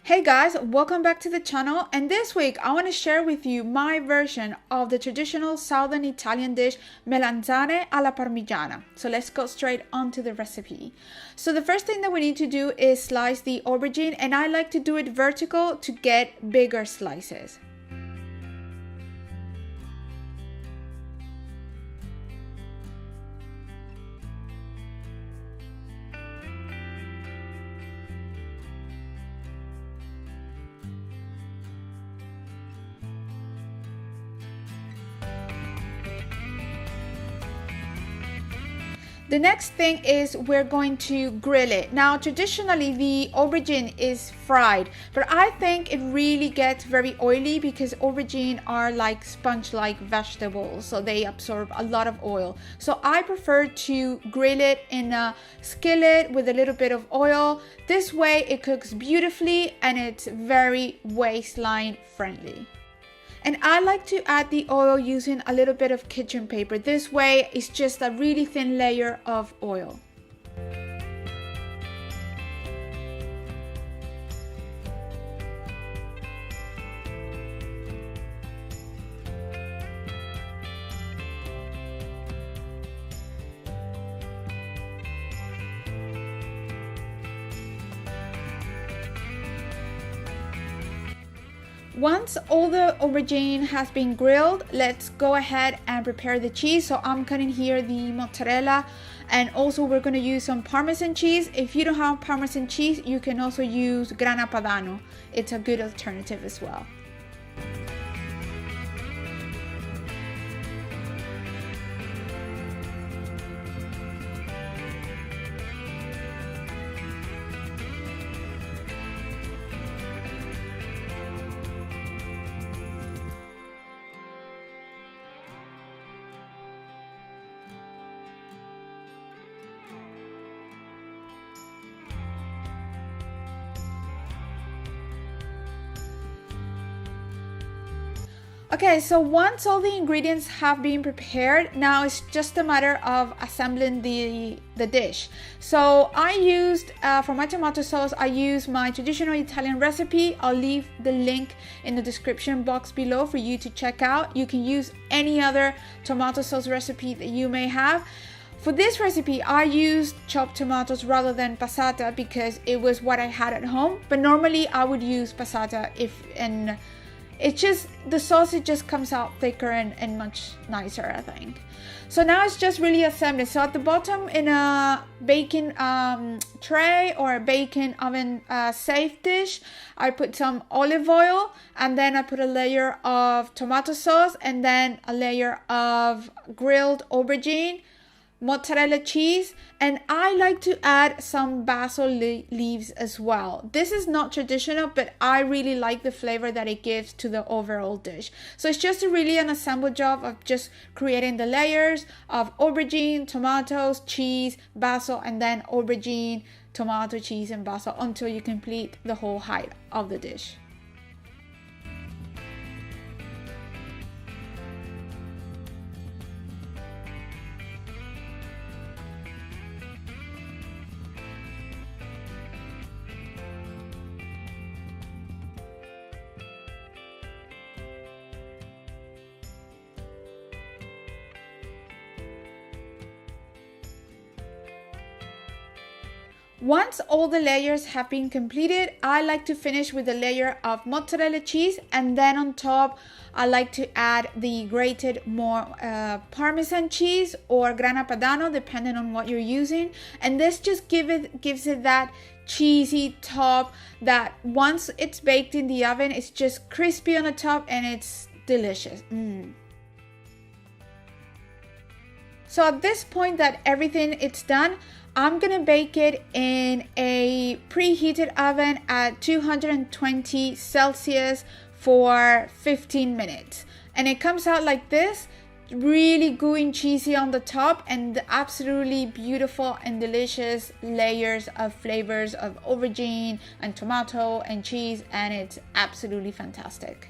Hey guys, welcome back to the channel, and this week I want to share with you my version of the traditional southern Italian dish melanzane alla parmigiana. So let's go straight on to the recipe. So the first thing that we need to do is slice the aubergine, and I like to do it vertical to get bigger slices. The next thing is we're going to grill it. Now, traditionally the aubergine is fried, but I think it really gets very oily because aubergine are like sponge-like vegetables, so they absorb a lot of oil. So I prefer to grill it in a skillet with a little bit of oil. This way it cooks beautifully and it's very waistline friendly. And I like to add the oil using a little bit of kitchen paper. This way it's just a really thin layer of oil. Once all the aubergine has been grilled, let's go ahead and prepare the cheese. So I'm cutting here the mozzarella, and also we're going to use some Parmesan cheese. If you don't have Parmesan cheese, you can also use Grana Padano. It's a good alternative as well. Okay, so once all the ingredients have been prepared, now it's just a matter of assembling the dish. So I used, for my tomato sauce, I used my traditional Italian recipe. I'll leave the link in the description box below for you to check out. You can use any other tomato sauce recipe that you may have. For this recipe, I used chopped tomatoes rather than passata because it was what I had at home. But normally I would use passata it's just, the sausage just comes out thicker and much nicer, I think. So now it's just really assembling. So at the bottom, in a baking tray or a baking oven safe dish, I put some olive oil, and then I put a layer of tomato sauce, and then a layer of grilled aubergine, mozzarella cheese, and I like to add some basil leaves as well. This is not traditional, but I really like the flavor that it gives to the overall dish. So it's just really an assemble job of just creating the layers of aubergine, tomatoes, cheese, basil, and then aubergine, tomato, cheese, and basil until you complete the whole height of the dish. Once all the layers have been completed, I like to finish with a layer of mozzarella cheese, and then on top I like to add the grated Parmesan cheese or Grana Padano, depending on what you're using. And this just gives it that cheesy top that once it's baked in the oven, it's just crispy on the top and it's delicious. So at this point that everything is done, I'm gonna bake it in a preheated oven at 220 Celsius for 15 minutes. And it comes out like this, really gooey and cheesy on the top, and the absolutely beautiful and delicious layers of flavors of aubergine and tomato and cheese, and it's absolutely fantastic.